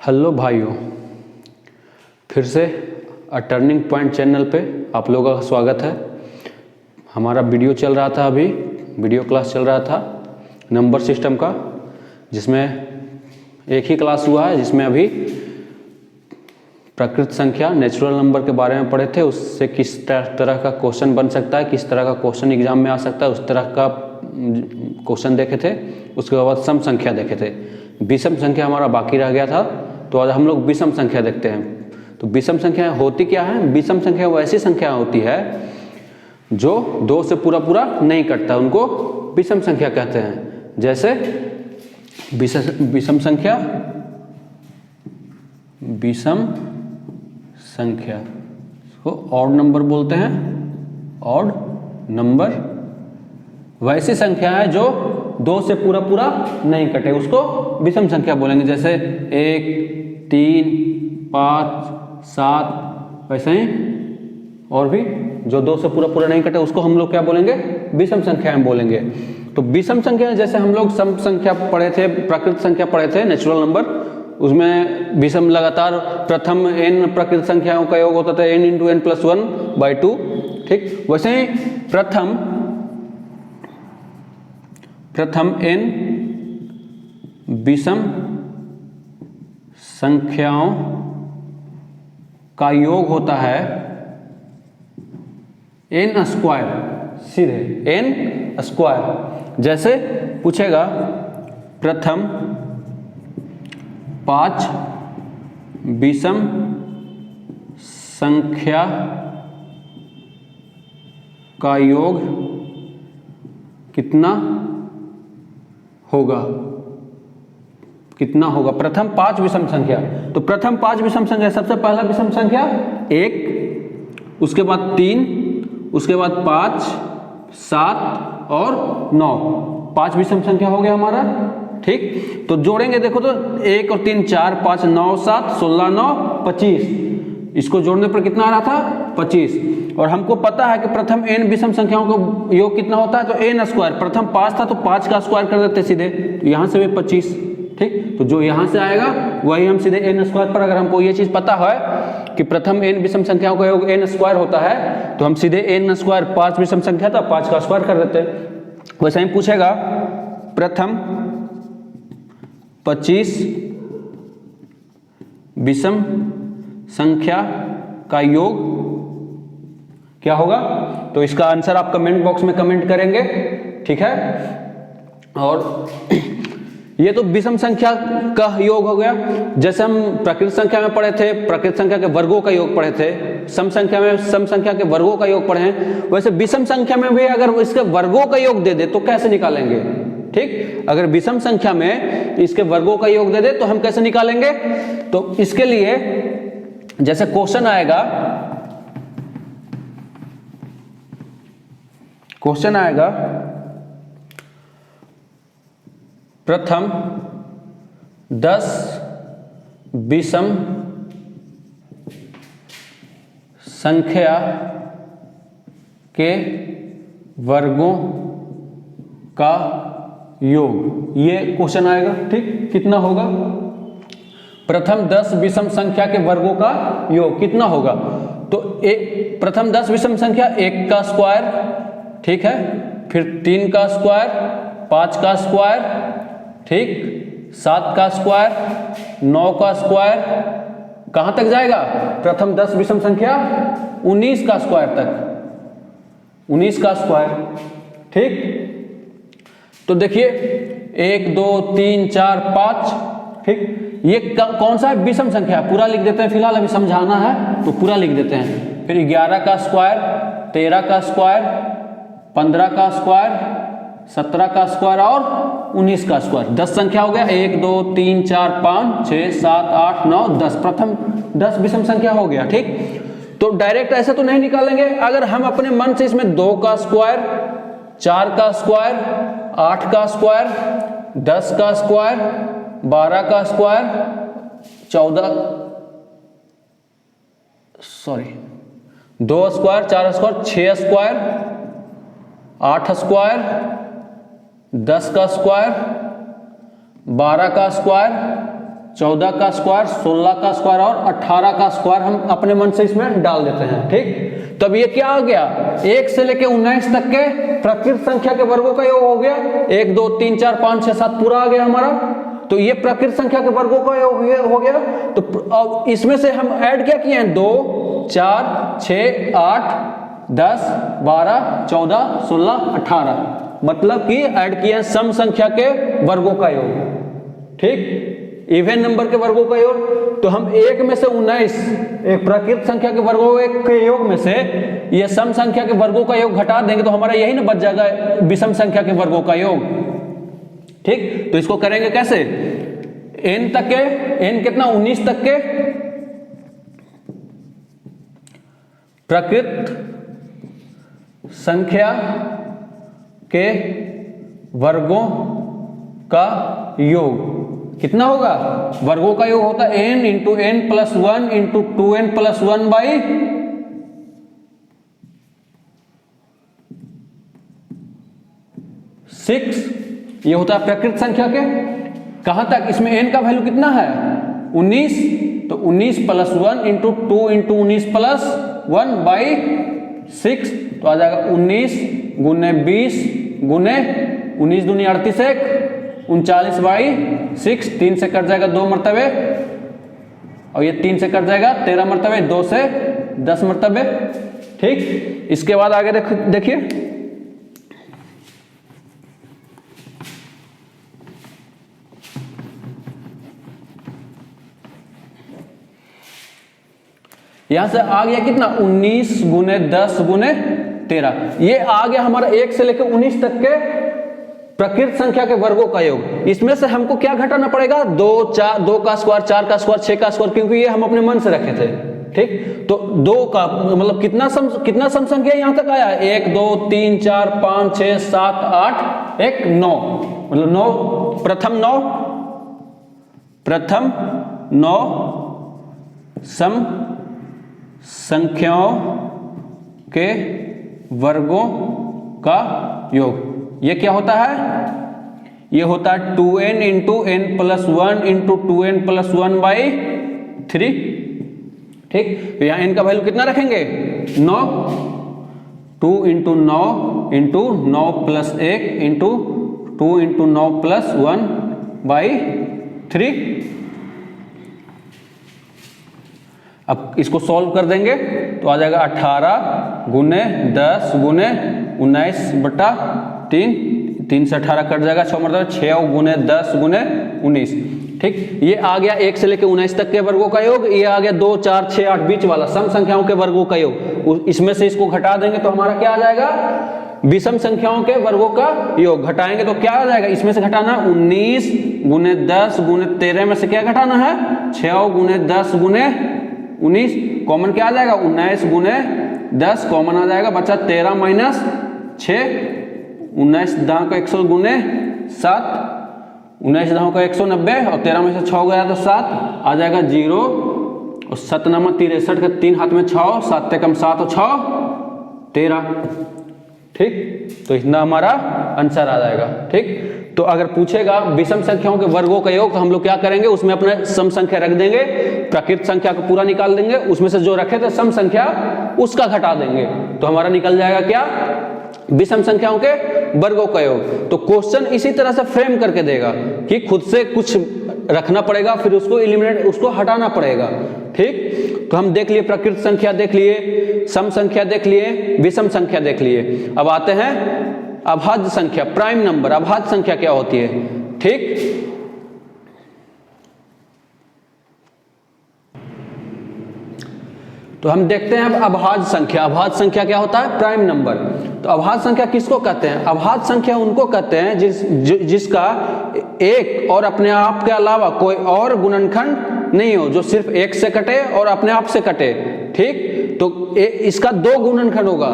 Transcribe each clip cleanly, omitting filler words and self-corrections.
Hello भाइयों, फिर से टर्निंग पॉइंट चैनल पे आप लोगों का स्वागत है। हमारा वीडियो चल रहा था, अभी वीडियो क्लास चल रहा था नंबर सिस्टम का, जिसमें एक ही क्लास हुआ है जिसमें अभी प्रकृत संख्या नेचुरल नंबर के बारे में पढ़े थे। उससे किस तरह का क्वेश्चन बन सकता है, किस तरह का क्वेश्चन एग्जाम में आ सकता है, उस तरह का क्वेश्चन देखे थे। उसके बाद सम संख्या देखे थे। विषम संख्या हमारा बाकी रह गया था, तो आज हम लोग विषम संख्या देखते हैं। तो विषम संख्या होती क्या है? विषम संख्या वो ऐसी संख्या होती है जो दो से पूरा पूरा नहीं कटता, उनको विषम संख्या कहते हैं। जैसे विषम संख्या, विषम संख्या को ऑड नंबर बोलते हैं, ऑड नंबर। वैसी संख्या है जो दो से पूरा पूरा नहीं कटे, उसको विषम संख्या बोलेंगे। जैसे 1, 3, 5, 7, वैसे ही और भी जो दो से पूरा पूरा नहीं कटे उसको हम लोग क्या बोलेंगे? विषम संख्या में बोलेंगे। तो विषम संख्या जैसे हम लोग सम संख्या पढ़े थे, प्राकृत संख्या पढ़े थे, नेचुरल नंबर, उसमें विषम लगातार प्रथम n प्राकृत संख्याओं का योग होता था n × n + 1/2। ठीक, वैसे ही प्रथम n विषम संख्याओं का योग होता है n², सीधे n²। जैसे पूछेगा प्रथम 5 विषम संख्या का योग कितना होगा? प्रथम 5 विषम संख्या। तो प्रथम 5 विषम संख्या, सबसे पहला विषम संख्या 1, उसके बाद 3, उसके बाद 5, 7 और 9। 5 विषम संख्या हो गया हमारा। ठीक, तो जोड़ेंगे, देखो तो 1 और 3 4, 5, 9, 7, 16, 9, 25। इसको जोड़ने पर कितना आ रहा था? 25। और हमको पता है कि प्रथम n विषम संख्याओं का योग कितना होता है, तो n²। प्रथम 5 था तो 5 का स्क्वायर कर देते सीधे, तो यहाँ से भी 25। ठीक, तो जो यहाँ से आएगा वही हम सीधे n² पर, अगर हमको ये चीज़ पता है कि प्रथम n विषम संख्याओं का योग n² होता है, तो हम सीधे n², 5 विषम संख्या था, 5 का स्क्वायर कर देते हैं। वैसे ही पूछेगा प्रथम 25 विषम संख्या का योग क्या होगा? तो इसका आंसर आप कमेंट बॉक्स में कमेंट करेंगे। ठीक है, और ये तो विषम संख्या का योग हो गया। जैसे हम प्राकृत संख्या में पढ़े थे, प्राकृत संख्या के वर्गों का योग पढ़े थे, सम संख्या में सम संख्या के वर्गों का योग पढ़े हैं, वैसे विषम संख्या में भी अगर इसके वर्गों का योग दे दे तो कैसे निकालेंगे? ठीक, अगर विषम संख्या में इसके वर्गों का योग दे दे तो हम कैसे निकालेंगे? तो इसके लिए जैसे क्वेश्चन आएगा प्रथम 10 विषम संख्या के वर्गों का योग, ये क्वेश्चन आएगा। ठीक, कितना होगा? प्रथम 10 विषम संख्या के वर्गों का योग कितना होगा? तो प्रथम 10 विषम संख्या 1 का स्क्वायर, ठीक है, फिर 3 का स्क्वायर, 5 का स्क्वायर, ठीक, 7 का स्क्वायर, 9 का स्क्वायर, कहां तक जाएगा? प्रथम 10 विषम संख्या 19 का स्क्वायर तक, 19 का स्क्वायर। ठीक, तो देखिए 1, 2, 3, 4, 5। ठीक, ये कौन सा विषम संख्या है? पूरा लिख देते हैं, फिलहाल अभी समझाना है तो पूरा लिख देते हैं। फिर 11 का स्क्वायर, 13 का स्क्वायर, 15 का स्क्वायर, 17 का स्क्वायर और 19 का स्क्वायर। 10 संख्या हो गया। 1, 2, 3, 4, 5, 6, 7, 8, 9, 10। प्रथम 10 विषम संख्या हो गया। ठीक, तो डायरेक्ट ऐसे तो नहीं निकालेंगे। अगर हम अपने मन से इसमें 2 का स्क्वायर, 4 का स्क्वायर, 8 का स्क्वायर, 10 का स्क्वायर, 12 का square, 2 square, 4 square, 6 square, 8 square, 10 का स्क्वायर, 12 का स्क्वायर, 14 का स्क्वायर, 16 का स्क्वायर और 18 का स्क्वायर हम अपने मन से इसमें डाल देते हैं। ठीक, तब ये क्या आ गया, 1 से लेके 19 तक के प्रकृत संख्या के वर्गों का योग हो गया। 1 2 3 4 5 6 7 पूरा आ गया हमारा। तो ये प्रकृत संख्या के वर्गों का योग हो गया। तो इसमें से हम ऐड क्या किए हैं, 2 4 6 8 10 12 14 16 18, मतलब कि ऐड किए हैं सम संख्या के वर्गों का योग। ठीक, इवन नंबर के वर्गों का योग। तो हम 1 में से 19 एक प्राकृत संख्या के वर्गों के योग में से ये सम संख्या के वर्गों का योग घटा देंगे तो हमारा यही ना बच जाएगा विषम संख्या के वर्गों का योग। ठीक, तो इसको करेंगे कैसे, n तक के, n कितना 19 तक के प्रकृत संख्या के वर्गों का योग कितना होगा, वर्गों का योग होता है n into n plus 1 into 2n plus 1 by 6, ये होता है प्रकृत संख्या के। कहां तक, इसमें n का वैल्यू कितना है 19, तो 19 plus 1 into 2 into 19 plus 1 by 6, तो आ जाएगा 19 गुने 20 गुने 19 दूनी 38 1 39 बाई 6, 3 से कट जाएगा 2 मरतबे और ये 3 से कट जाएगा 13 मरतबे, 2 से 10 मरतबे। ठीक, इसके बाद आगे देखिए यहां से आ गया कितना 19 गुने 10 गुने 13, ये आ गया हमारा 1 से लेकर 19 तक के प्रकृत संख्या के वर्गों का योग। इसमें से हमको क्या घटाना पड़ेगा, 2 का स्क्वायर, 4 का स्क्वायर, 6 का स्क्वायर, क्योंकि ये हम अपने मन से रखे थे। ठीक, तो 2 का मतलब कितना सम संख्या यहां तक आया, 1 2 3 4 5 6 7 8 1 9, मतलब 9 प्रथम 9 सम संख्याओं के वर्गों का योग। ये क्या होता है, ये होता है 2n into n plus 1 into 2n plus 1 by 3। ठीक, तो यहां n का वैल्यू कितना रखेंगे 9, 2 into 9 into 9 plus 1 into 2 into 9 plus 1 by 3। अब इसको सॉल्व कर देंगे तो आ जाएगा 18 गुने 10 गुने 19 बटा 3, 3 से 18 कट जाएगा 6 मतलब 6 गुने 10 गुने 19। ठीक, ये आ गया 1 से लेकर 19 तक के वर्गों का योग। ये आ गया 2 4 6 8 बीच वाला सम संख्याओं के वर्गों का योग। इसमें से इसको घटा देंगे तो हमारा क्या आ जाएगा, विषम संख्याओं के वर्गों का योग। घटाएंगे तो क्या आ जाएगा, इसमें से घटाना 19 गुने 10 गुने 13 में से क्या घटाना है 6 गुने 10 गुने 19, कॉमन क्या आ जाएगा 19 गुने 10 कॉमन आ जाएगा, बचा 13 माइनस 6, 19 दांव का 100 गुने 7, 19 दांव का 190 और 13 में से 6 गया तो 7 आ जाएगा 0 और 7 नामा 63 का 3 हाथ में 6, 7 से कम 7 और 6 13। ठीक, तो इतना हमारा आंसर आ जाएगा। ठीक, तो अगर पूछेगा विषम संख्याओं के वर्गों का योग तो हम लोग क्या करेंगे, उसमें अपना सम संख्या रख देंगे, प्रकृत संख्या को पूरा निकाल देंगे, उसमें से जो रखे थे सम संख्या उसका घटा देंगे तो हमारा निकल जाएगा क्या, विषम संख्याओं के वर्गों का योग। तो क्वेश्चन इसी तरह से फ्रेम करके देगा कि खुद से कुछ रखना पड़ेगा, फिर उसको एलिमिनेट, उसको हटाना पड़ेगा। ठीक, तो हम देख लिए प्रकृत संख्या देख लिए, सम संख्या देख लिए, विषम संख्या देख लिए। अब आते हैं अभाज्य संख्या, प्राइम नंबर। अभाज्य संख्या क्या होती है। ठीक, तो हम देखते हैं अब अभाज्य संख्या। अभाज्य संख्या क्या होता है, प्राइम नंबर। तो अभाज्य संख्या किसको कहते हैं, अभाज्य संख्या उनको कहते हैं जिसका एक और अपने आप के अलावा कोई और गुणनखंड नहीं हो, जो सिर्फ एक से कटे और अपने आप से कटे। ठीक, तो इसका 2 गुणनखंड होगा।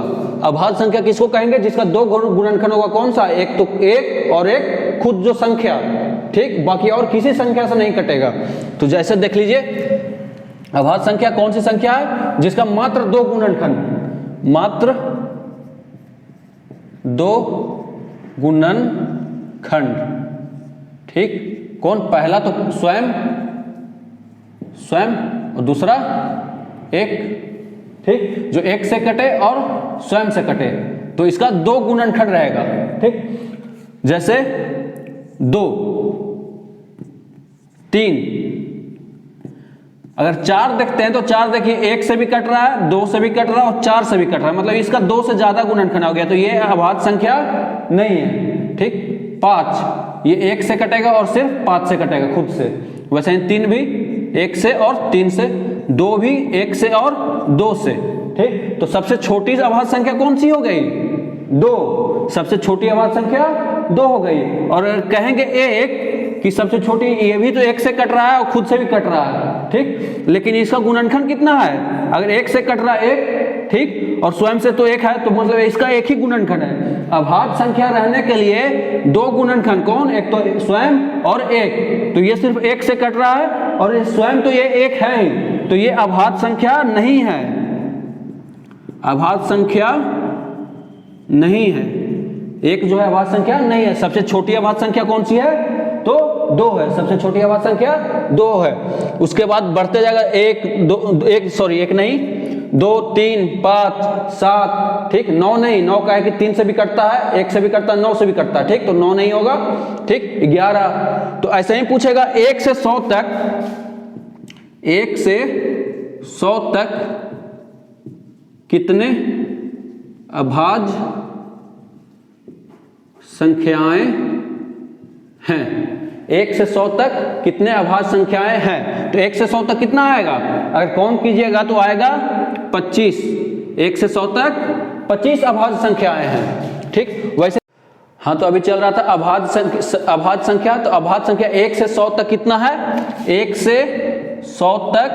अभाज्य संख्या किसको कहेंगे, जिसका 2 गुणनखंड होगा। कौन सा, एक तो एक और एक खुद जो संख्या। ठीक, बाकी और किसी संख्या से नहीं कटेगा। तो जैसे देख लीजिए, अभाज्य संख्या कौन सी संख्या है, जिसका मात्र 2 गुणनखंड, मात्र 2 गुणनखंड। ठीक, कौन, पहला तो स्वयं स्वयं और दूसरा एक, ठीक, जो एक से कटे और स्वयं से कटे, तो इसका 2 गुणनखंड रहेगा, ठीक। जैसे 2, 3, अगर 4 देखते हैं तो 4 देखिए 1 से भी कट रहा है, 2 से भी कट रहा है और 4 से भी कट रहा है, मतलब इसका 2 से ज्यादा गुणनखंड हो गया, तो ये अभाज्य संख्या नहीं है, ठीक। 5 ये 1 से कटेगा और सिर्फ 5 से कटेगा खुद से, वैसे 3 भी 1 से और 3 से, 2 भी 1 से और 2 से, ठीक। तो सबसे छोटी अभाज्य संख्या कौन सी हो गई? 2। सबसे छोटी अभाज्य संख्या 2 हो गई। और कहेंगे 1 कि सबसे छोटी, ये भी तो 1 से कट रहा है और खुद से भी कट रहा है, ठीक, लेकिन इसका गुणनखंड कितना है? अगर 1 से कट रहा है 1, ठीक, और स्वयं से तो 1 है, तो मतलब इसका एक ही गुणनखंड है। अभाज्य संख्या रहने के लिए 2 गुणनखंड, कौन? एक तो स्वयं और 1, तो ये सिर्फ 1 से कट रहा है और स्वयं तो ये 1 है ही, तो ये अभाज्य संख्या नहीं है, अभाज्य संख्या नहीं है। एक जो है अभाज्य संख्या नहीं है। सबसे छोटी अभाज्य संख्या कौन सी है? तो 2 है, सबसे छोटी अभाज्य संख्या 2 है। उसके बाद बढ़ते जाएगा 1 नहीं 2 3 5 7, ठीक, 9 नहीं, 9 का है कि 3 से भी कटता है, 1 से भी कटता है, 9 से भी कटता है, ठीक, तो 9 नहीं होगा, ठीक। 11, तो ऐसे ही पूछेगा 1 से 100 तक, 1 से 100 तक कितने अभाज्य संख्याएं हैं? 1 से 100 तक कितने अभाज्य संख्याएं हैं? तो 1 से 100 तक कितना आएगा? अगर कौन कीजिएगा तो आएगा 25। 1 से 100 तक 25 अभाज्य संख्याएं हैं, ठीक। वैसे हाँ, तो अभी चल रहा था अभाज्य संख्या, तो अभाज्य संख्या 1 से 100 तक कितना है? 1 से 100 तक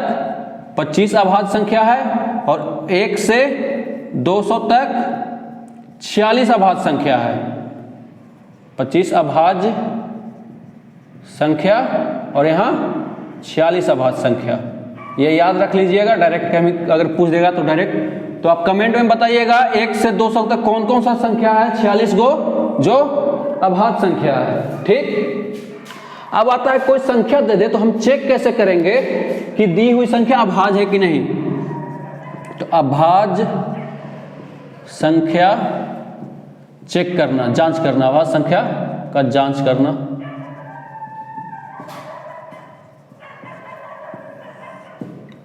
25 अभाज्य संख्या है और 1 से 200 तक 46 अभाज्य संख्या है। 25 अभाज्य संख्या और यहाँ 46 अभाज्य संख्या, ये याद रख लीजिएगा। डायरेक्ट अगर पूछ देगा तो डायरेक्ट, तो आप कमेंट में बताइएगा 1 से 200 तक कौन कौन सा संख्या है 46 गो जो अभाज्य संख्या है, ठीक। अब आता है कोई संख्या दे दे तो हम चेक कैसे करेंगे कि दी हुई संख्या अभाज्य है कि नहीं? तो अभाज्य संख्या चेक करना, जांच करना, अभाज्य संख्या का जांच करना।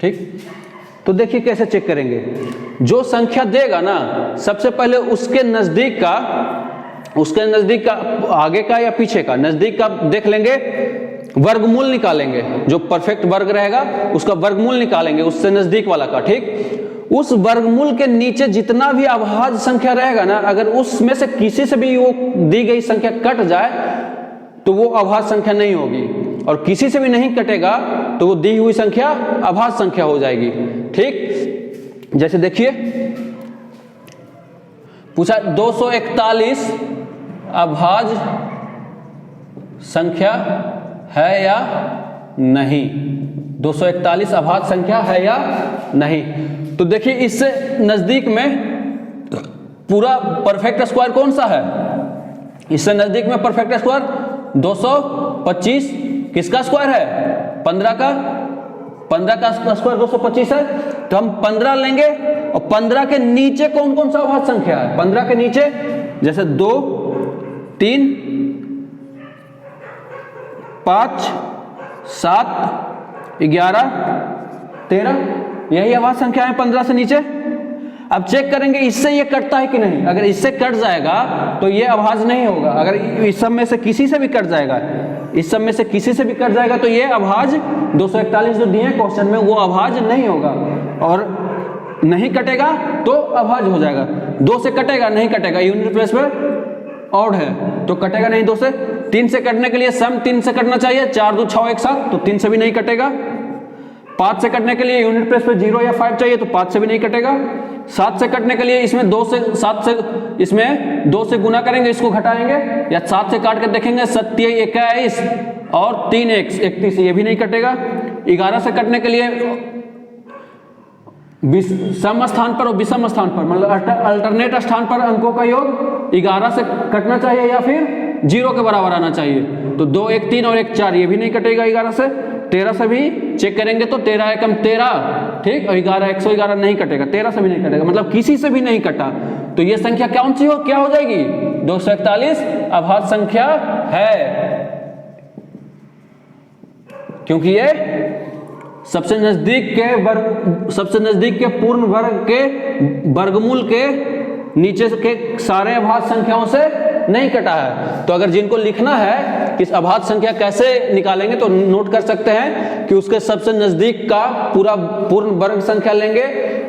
ठीक, तो देखिए कैसे चेक करेंगे। जो संख्या देगा ना, सबसे पहले उसके नजदीक का आगे का या पीछे का, नजदीक का देख लेंगे, वर्गमूल निकालेंगे, जो परफेक्ट वर्ग रहेगा उसका वर्गमूल निकालेंगे, उससे नजदीक वाला का, ठीक। उस वर्गमूल के नीचे जितना भी अभाज्य संख्या रहेगा ना, अगर उसमें से किसी से भी वो दी गई संख्या कट जाए तो वो अभाज्य संख्या नहीं होगी, और किसी से भी नहीं कटेगा तो वो दी हुई संख्या अभाज्य संख्या हो जाएगी, ठीक। जैसे देखिए पूछा 241 अभाज्य संख्या है या नहीं, 241 अभाज्य संख्या है या नहीं। तो देखिए इससे नजदीक में पूरा परफेक्ट स्क्वायर कौन सा है? इससे नजदीक में परफेक्ट स्क्वायर 225 किसका स्क्वायर है? 15 का स्क्वायर 225 है, तो हम 15 लेंगे। और 15 के नीचे कौन कौन सा अभाज्य संख्या है? 15 के नीचे जैसे 2 3 5 7 11 13, यही अभाज्य संख्या है 15 से नीचे। अब चेक करेंगे इससे ये कटता है कि नहीं। अगर इससे कट जाएगा तो ये अभाज्य नहीं होगा। अगर इस सब में से किसी से भी कट जाएगा, इस सब में से किसी से भी कट जाएगा तो ये अभाज्य 241 जो दिए क्वेश्चन में वो अभाज्य नहीं होगा। और नहीं कटेगा तो अभाज्य हो जाएगा। 2 से कटेगा, नहीं कटेगा, यूनिट प्लेस पे ऑड है तो कटेगा नहीं 2 से। 3 से कटने के लिए सम 3 से कटना चाहिए, 4 2 6 एक साथ, तो 3 से भी नहीं कटेगा। 5 से कटने के लिए यूनिट प्लेस पे 0 या 5 चाहिए तो 5 से भी नहीं कटेगा। 7 से कटने के लिए इसमें 2 से 7 से इसमें 2 से गुना करेंगे, इसको घटाएंगे, या 7 से काट कर देखेंगे 7 21 और 3 31, ये भी नहीं कटेगा। 11 से कटने के लिए सम स्थान पर और विषम स्थान पर, मतलब अल्टरनेट स्थान पर अंकों का योग 11 से कटना चाहिए या फिर 0 के बराबर आना चाहिए। तो 2 1 3 और 1 4, ये भी नहीं कटेगा 11 से। 13 से भी चेक करेंगे तो 13 एकम 13, ठीक, और 11 111 नहीं कटेगा, 13 से भी नहीं कटेगा, मतलब किसी से भी नहीं कटा। तो ये संख्या कौन सी क्या हो जाएगी? 241 अभाज्य संख्या है, क्योंकि ये सबसे नजदीक के पूर्ण वर्ग के वर्गमूल के नीचे के सारे अभाज्य संख्याओं से नहीं कटा है। तो अगर जिनको लिखना है कि इस अभाज्य संख्या कैसे निकालेंगे तो नोट कर सकते हैं कि उसके सबसे नजदीक का पूर्ण वर्ग संख्या लेंगे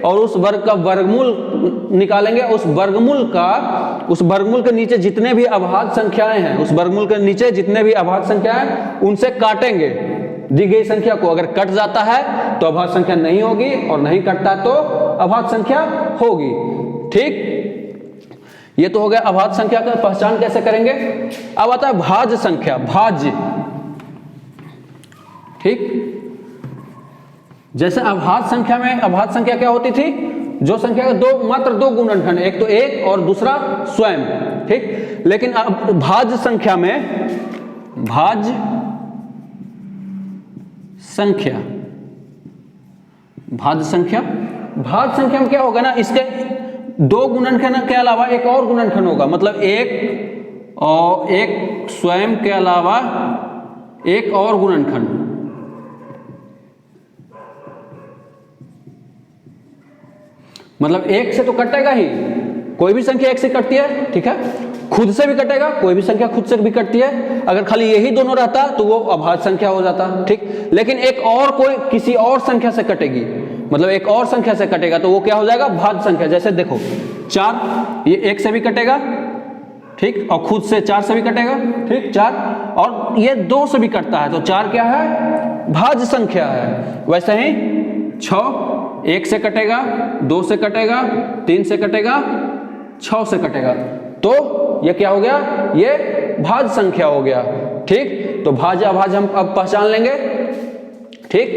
और उस वर्ग का वर्गमूल निकालेंगे। उस वर्गमूल के नीचे जितने भी अभाज्य संख्याएं हैं, उस वर्गमूल के नीचे जितने भी अभाज्य संख्याएं उनसे काटेंगे दी गई संख्या को। अगर कट जाता है तो अभाज्य संख्या नहीं होगी और नहीं कटता तो अभाज्य संख्या होगी, ठीक। ये तो हो गया अभाज्य संख्या का पहचान कैसे करेंगे। अब आता है भाज्य संख्या, भाज्य, ठीक। जैसे अभाज्य संख्या में अभाज्य संख्या क्या होती थी? जो संख्या का मात्र दो गुणनखंड, एक तो एक और दूसरा स्वयं, ठीक। लेकिन अब भाज्य संख्या में भाज्य संख्या में क्या होगा ना, इसके दो गुणनखंड के अलावा एक और गुणनखंड होगा, मतलब एक स्वयं के अलावा एक और गुणनखंड, मतलब एक से तो कटेगा ही, कोई भी संख्या एक से कटती है, ठीक है। खुद से भी कटेगा, कोई भी संख्या खुद से भी कटती है। अगर खाली यही दोनों रहता तो वो अभाज्य संख्या हो जाता, ठीक। लेकिन एक और कोई किसी और संख्या से कटेगी, मतलब एक और संख्या से कटेगा तो वो क्या हो जाएगा? भाज्य संख्या। जैसे देखो 4, ये एक से भी कटेगा, ठीक, और खुद से 4 से भी कटेगा, ठीक, 4, और ये 2 से भी कटता है तो 4 क्या है? भाज्य संख्या है। वैसे ही 6 1 से कटेगा, 2 से कटेगा, 3 से कटेगा, 6 से कटेगा, तो ये क्या हो गया? ये भाज्य संख्या हो गया, ठीक। तो भाज्य अभाज्य हम अब पहचान लेंगे, ठीक।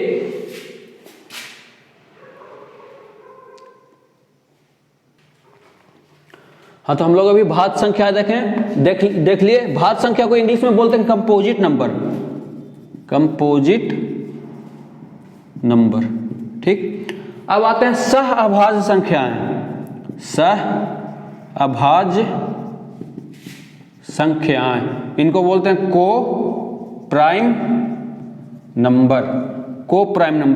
हाँ, तो हम लोग अभी भाज्य संख्या देख लिए। भाज्य संख्या को इंग्लिश में बोलते हैं कंपोजिट नंबर, ठीक। अब आते हैं सह अभाज्य संख्याएं। सह अभाज्य संख्याएं, इनको बोलते हैं को प्राइम नंबर।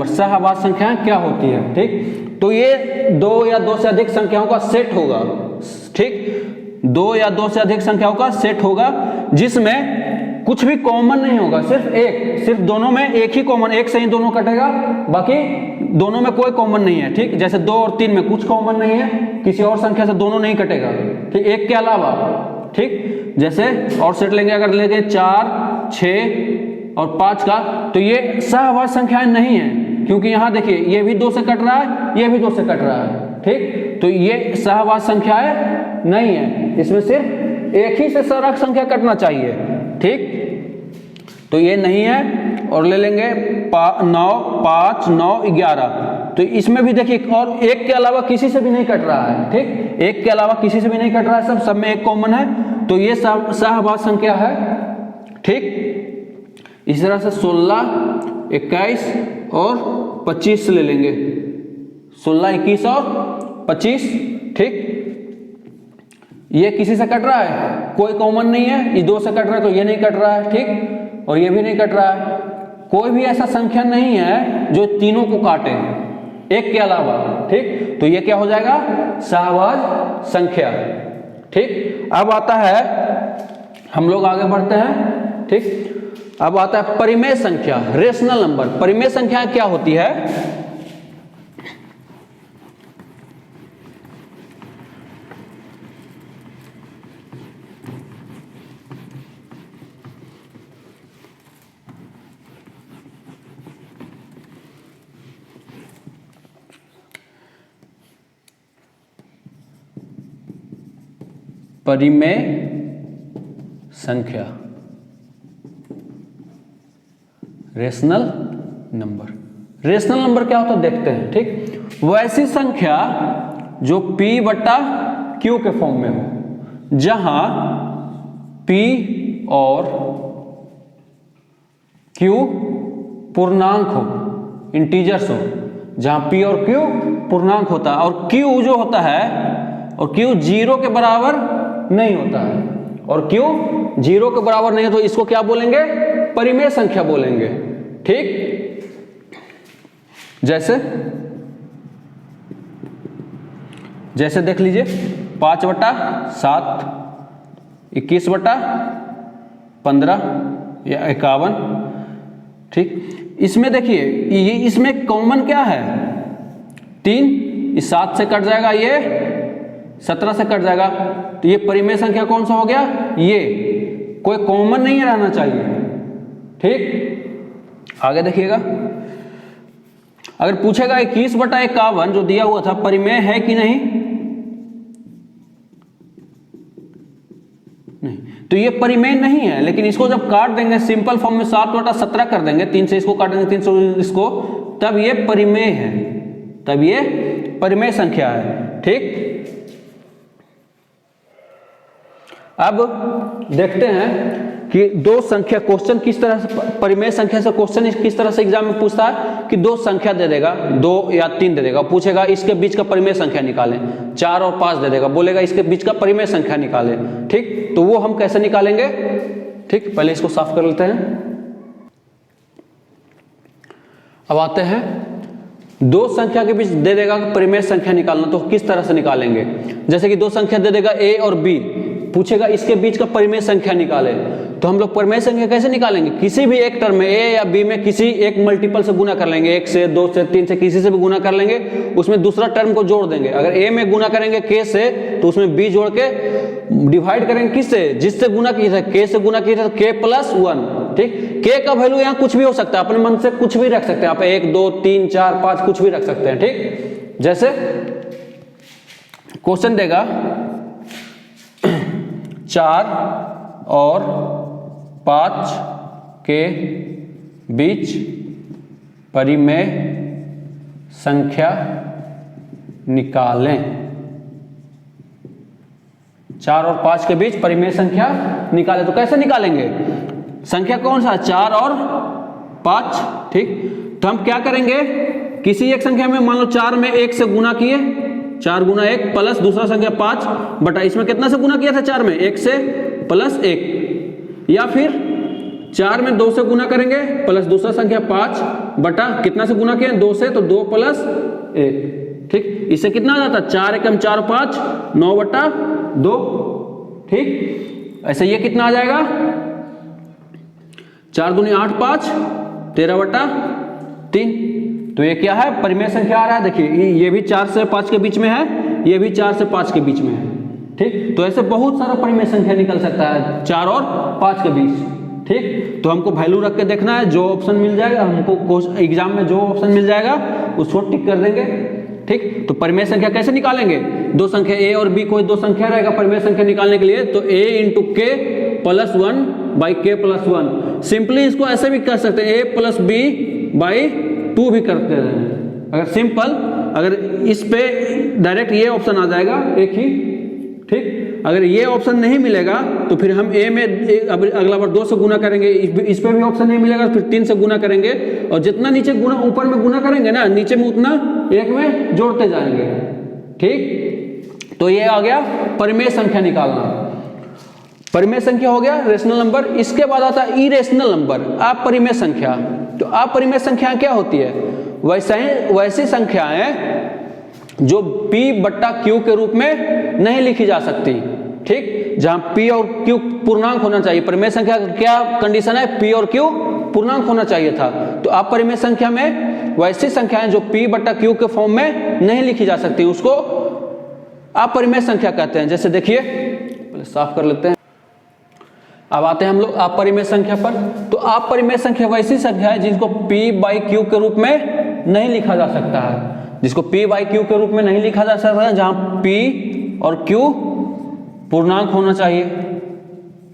सह अभाज्य संख्याएं क्या होती है, ठीक। तो ये 2 या 2 से अधिक संख्याओं का सेट होगा, ठीक। 2 या 2 से अधिक संख्याओं का सेट होगा जिसमें कुछ भी कॉमन नहीं होगा, सिर्फ दोनों में एक ही कॉमन, एक से ही दोनों कटेगा, बाकी दोनों में कोई कॉमन नहीं है, ठीक। जैसे 2 और 3 में कुछ कॉमन नहीं है, किसी और संख्या से दोनों नहीं कटेगा, ठीक, एक के अलावा, ठीक। जैसे और सेट लेंगे, अगर लेंगे 4, 6 और 5 का, तो ये सहअभाज्य संख्याएं नहीं है, क्योंकि यहां देखिए ये भी 2 से कट रहा है, ये भी 2 से कट रहा है, ठीक। तो ये सहअभाज्य संख्याएं नहीं है, इसमें सिर्फ एक ही से सराक संख्या कटना चाहिए, ठीक। तो ये नहीं है। और ले लेंगे 9, 5, 9, 11, तो इसमें भी देखिए और एक के अलावा किसी से भी नहीं कट रहा है, ठीक। एक के अलावा किसी से भी नहीं कट रहा है, सब में एक कॉमन है, तो ये सहअभाज्य संख्या है, ठीक। इस तरह से 16, 21 और 25 ले लेंगे, 16, 21 और 25, ठीक। ये किसी से कट रहा है, कोई कॉमन नहीं है, ये 2 से कट रहा है तो ये नहीं कट रहा है, ठीक, और ये भी नहीं कट रहा है। कोई भी ऐसा संख्या नहीं है जो तीनों को काटे एक के अलावा, ठीक। तो ये क्या हो जाएगा? सहअभाज्य संख्या, ठीक। अब आता है, हम लोग आगे बढ़ते हैं, ठीक। अब आता है परिमेय संख्या, रेशनल नंबर। परिमेय संख्या क्या होती है? परिमेय संख्या, रेशनल नंबर। रेशनल नंबर क्या होता है देखते हैं, ठीक। वैसी संख्या जो P/Q के फॉर्म में हो, जहां P और Q पूर्णांक हो, इंटीजर्स हो, जहां p और q पूर्णांक होता है और q जो होता है और q 0 के बराबर नहीं होता है और q 0 के बराबर नहीं है तो इसको क्या बोलेंगे? परिमेय संख्या बोलेंगे। ठीक, जैसे देख लीजिए 5/7, 21/15 या 51। ठीक, इसमें देखिए ये इसमें कॉमन क्या है? 3, इस 7 से कट जाएगा, ये 17 से कट जाएगा, तो ये परिमेय संख्या कौन सा हो गया? ये कोई कॉमन नहीं रहना चाहिए। ठीक, आगे देखिएगा, अगर पूछेगा 21/51 जो दिया हुआ था परिमेय है कि नहीं? नहीं, तो ये परिमेय नहीं है, लेकिन इसको जब काट देंगे सिंपल फॉर्म में 7/17 कर देंगे, 3 से इसको काट देंगे, 3 से इसको, तब ये परिमेय है, तब ये परिमेय संख्या है। ठीक, अब देखते हैं कि दो संख्या क्वेश्चन किस तरह से, परिमेय संख्या से क्वेश्चन किस तरह से एग्जाम में पूछता है कि 2 संख्या दे देगा, 2 या 3 दे देगा, पूछेगा इसके बीच का परिमेय संख्या निकालें, 4 और 5 दे देगा, बोलेगा इसके बीच का परिमेय संख्या निकालें। ठीक, तो वो हम कैसे निकालेंगे? ठीक, पहले इसको साफ कर लेते हैं। अब आते हैं 2 संख्या के बीच दे देगा परिमेय संख्या निकालना, तो किस तरह से निकालेंगे? जैसे कि 2 संख्या दे देगा a और b, पूछेगा इसके बीच का परिमेय संख्या निकाले, तो हम लोग परिमेय संख्या कैसे निकालेंगे? किसी भी एक टर्म में a या b में किसी एक मल्टीपल से गुना कर लेंगे, 1 से 2 से 3 से किसी से भी गुना कर लेंगे, उसमें दूसरा टर्म को जोड़ देंगे। अगर a में गुना करेंगे k से तो उसमें b जोड़ के डिवाइड करेंगे किससे? जिससे गुना किया था, k से गुना किया था, k + 1। ठीक, k का वैल्यू यहाँ कुछ भी हो सकता है, अपने मन से कुछ भी रख सकते हैं आप, 1 2 3 4 5 कुछ भी रख सकते हैं। ठीक, जैसे क्वेश्चन देगा 4 और 5 के बीच परिमेय संख्या निकालें। 4 और 5 के बीच परिमेय संख्या निकालें, तो कैसे निकालेंगे? संख्या कौन सा? 4 और 5। ठीक, तो हम क्या करेंगे? किसी एक संख्या में मान लो 4 में 1 से गुना किए, 4 गुना 1 प्लस दूसरा संख्या 5 बटा, इसमें कितना से गुना किया था? 4 में 1 से प्लस 1, या फिर 4 में 2 से गुना करेंगे प्लस दूसरा संख्या 5 बटा कितना से गुना किया? 2 से, तो 2 + 1। ठीक, इससे कितना आ जाता? 4 एकम 4 5 9/2। ठीक, ऐसे ये कितना आ जाएगा? 4 दूनी 8 5 13/3। तो ये क्या है? परिमेय संख्या आ रहा है। देखिए ये भी 4 से 5 के बीच में है, ये भी 4 से 5 के बीच में है। ठीक, तो ऐसे बहुत सारा परिमेय संख्या निकल सकता है 4 और 5 के बीच। ठीक, तो हमको वैल्यू रख के देखना है, जो ऑप्शन मिल जाएगा हमको एग्जाम में, जो ऑप्शन मिल जाएगा उसको टिक कर देंगे। ठीक, तो परिमेय संख्या कैसे निकालेंगे? 2 संख्या a और b, कोई 2 संख्या रहेगा परिमेय संख्या निकालने के लिए, तो a × k + 1 / k + 1। सिंपली इसको ऐसे भी कर सकते हैं, a + b/2 भी करते हैं। अगर सिंपल, अगर इस पे डायरेक्ट ये ऑप्शन आ जाएगा एक ही। ठीक, अगर ये ऑप्शन नहीं मिलेगा तो फिर हम a में अगला बार 2 से गुना करेंगे, इस पे भी ऑप्शन नहीं मिलेगा, फिर 3 से गुना करेंगे, और जितना नीचे गुना ऊपर में गुना करेंगे ना, नीचे में उतना 1 में जोड़ते जाएंगे। ठीक, तो ये आ गया परिमेय संख्या निकालना। परिमेय संख्या हो गया रेशनल नंबर। इसके बाद आता है इरेशनल नंबर, अपरिमेय संख्या। तो अपरिमेय संख्याएं क्या होती है? वैसी संख्याएं जो p/q के रूप में नहीं लिखी जा सकती। ठीक, जहां p और q पूर्णांक होना चाहिए। परिमेय संख्या का क्या कंडीशन है? p और q पूर्णांक होना चाहिए था। तो अपरिमेय संख्या में वैसी संख्याएं जो p/q के फॉर्म में नहीं लिखी जा सकती, उसको अपरिमेय संख्या कहते हैं। जैसे देखिए, पहले साफ कर लेते हैं। अब आते हैं हम लोग अपरिमेय संख्या पर। तो अपरिमेय संख्या वैसी संख्या है जिसको p/q के रूप में नहीं लिखा जा सकता है, जिसको p/q के रूप में नहीं लिखा जा सकता है, जहां p और q पूर्णांक होना चाहिए।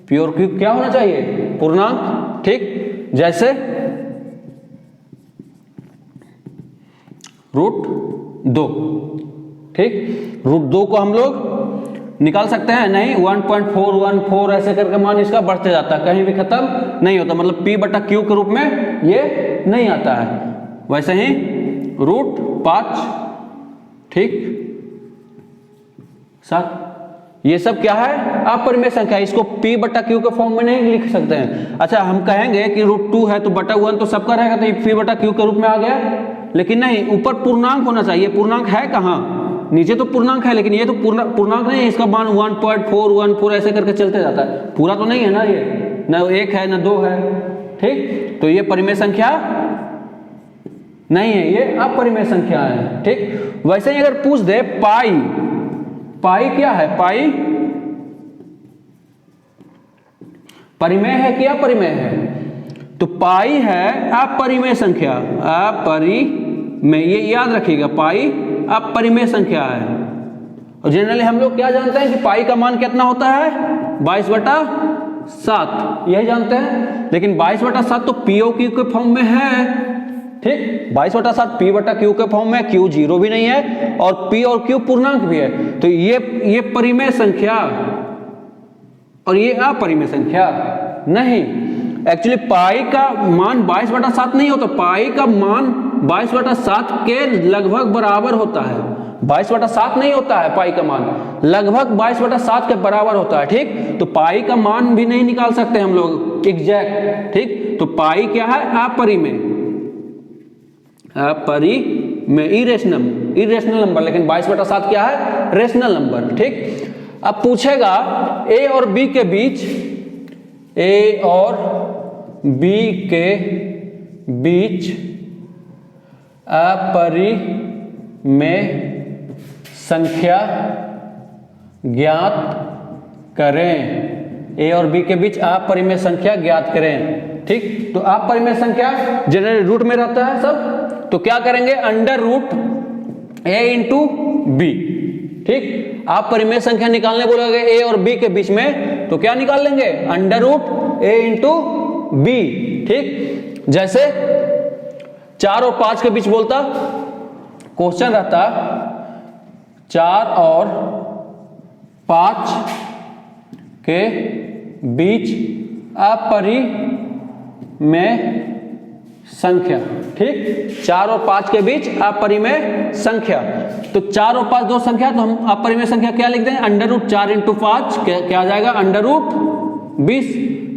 p और q क्या होना चाहिए? पूर्णांक। ठीक, जैसे √2। ठीक, √2 को हम लोग निकाल सकते हैं? नहीं, 1.414 ऐसे करके मान इसका बढ़ते जाता है, कहीं भी खत्म नहीं होता, मतलब P बटा Q के रूप में ये नहीं आता है। वैसे ही √5, ठीक, 7, ये सब क्या है? अपरिमेय संख्या, इसको P बटा Q के फॉर्म में नहीं लिख सकते हैं। अच्छा, हम कहेंगे कि √2 है तो बटा 1 तो सबका रहेगा, तो ये P बटा Q के रूप में आ गया, लेकिन नहीं, ऊपर पूर्णांक होना चाहिए। पूर्णांक है कहाँ? नीचे तो पूर्णांक है, लेकिन ये तो पूर्णांक नहीं है, इसका मान 1.414 ऐसे करके चलते जाता है, पूरा तो नहीं है ना, ये न 1 है न 2 है, ठीक, तो ये परिमेय संख्या नहीं है, ये अपरिमेय संख्या है, ठीक। वैसे ही अगर पूछ दे पाई क्या है? पाई परिमेय है कि अपरिमेय है? तो पाई है अपरिमेय संख्या, अपरिमेय, ये याद रखिएगा, पाई अपरिमेय संख्या है। और जनरली हम लोग क्या जानते हैं कि पाई का मान कितना होता है? 22/7, यही जानते हैं, लेकिन 22/7 तो P और Q के फॉर्म में है, ठीक, 22/7 P बटा Q के फॉर्म में, Q 0 भी नहीं है और P और Q पूर्णांक भी है, तो ये परिमेय संख्या और ये अपरिमेय संख्या नहीं। एक्चुअली पाई का मान 22/7 नहीं होता, पाई का मान 22/7 के लगभग बराबर होता है, 22/7 नहीं होता है पाई का मान, लगभग 22/7 के बराबर होता है, ठीक। तो पाई का मान भी नहीं निकाल सकते हम लोग एग्जैक्ट, ठीक। तो पाई क्या है? अपरिमेय, इरेशनल नंबर, लेकिन 22/7 क्या है? रेशनल नंबर, ठीक। अब पूछेगा A और B के बीच, A और B के बीच अपरिमेय संख्या ज्ञात करें। A और B के बीच अपरिमेय संख्या ज्ञात करें, ठीक। तो अपरिमेय संख्या जनरली रूट में रहता है सब, तो क्या करेंगे? √A इंटू B, ठीक। आप परिमेय संख्या निकालने बोलोगे A और B के बीच में, तो क्या निकाल लेंगे? √A इंटू B, ठीक। जैसे 4 और 5 के बीच बोलता, क्वेश्चन रहता 4 और 5 के बीच अपरिमेय संख्या, ठीक, 4 और 5 के बीच अपरिमेय संख्या। तो 4 और 5 दो संख्या, तो हम अपरिमेय संख्या क्या लिख देंगे? √4 इंटू 5 क्या आ जाएगा? √20,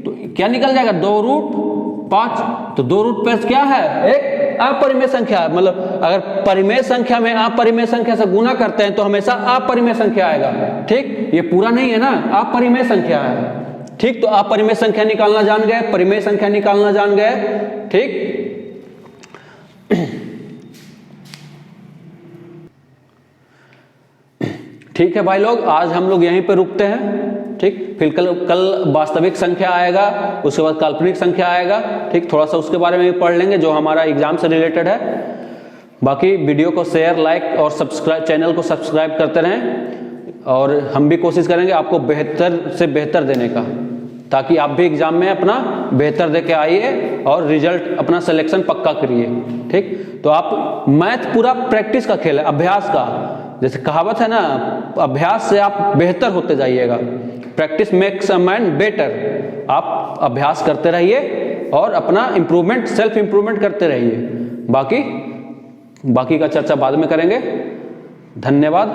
तो क्या निकल जाएगा? 2√5, तो 2√5 क्या है? एक अपरिमेय संख्या है, मतलब अगर परिमेय संख्या में अपरिमेय संख्या से गुना करते हैं तो हमेशा अपरिमेय संख्या आएगा, ठीक। ये पूरा नहीं है ना, अपरिमेय संख्या है, ठीक। तो अपरिमेय संख्या निकालना जान गए, परिमेय संख्या निकालना जान गए, ठीक। ठीक है भाई लोग, आज हम लोग यहीं पे रुकते हैं, ठीक। फिर कल वास्तविक संख्या आएगा, उसके बाद काल्पनिक संख्या आएगा, ठीक। थोड़ा सा उसके बारे में भी पढ़ लेंगे जो हमारा एग्जाम से रिलेटेड है। बाकी वीडियो को शेयर, लाइक और सब्सक्राइब, चैनल को सब्सक्राइब करते रहें, और हम भी कोशिश करेंगे आपको बेहतर से बेहतर देने का, ताकि आप भी एग्जाम में अपना बेहतर दे के आइए और रिजल्ट अपना सिलेक्शन पक्का करिए, ठीक। तो आप मैथ पूरा प्रैक्टिस का खेल है, अभ्यास का, जैसे कहावत है ना, अभ्यास से आप बेहतर होते जाइएगा। Practice makes a man better. आप अभ्यास करते रहिए और अपना इम्प्रूवमेंट, सेल्फ इम्प्रूवमेंट करते रहिए। बाकी का चर्चा बाद में करेंगे। धन्यवाद।